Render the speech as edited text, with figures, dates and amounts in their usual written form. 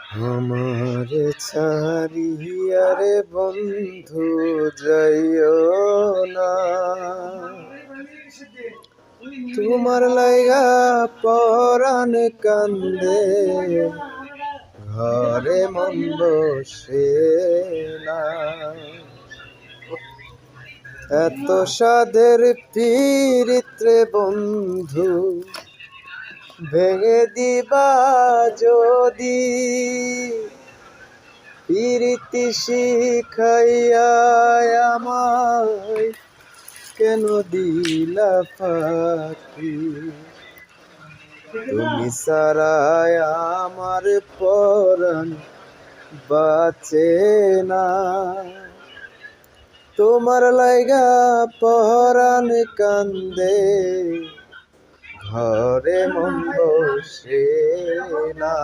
আমারে ছাড়িয়া রে বন্ধু যাইও না, তোমার লাইগা পরাণ কান্দে, ঘরে মন বসে না। এত সাধের পীড়িত্রে বন্ধু ভেঙে দিবা যদি, প্রীতি শিখাইয়া আমায় কেন দিলা ফাঁকি। তুমি সারায় আমার পরাণ বাঁচে না, তোমার লাইগা পরাণ কান্দে, ঘরে মন বসে না।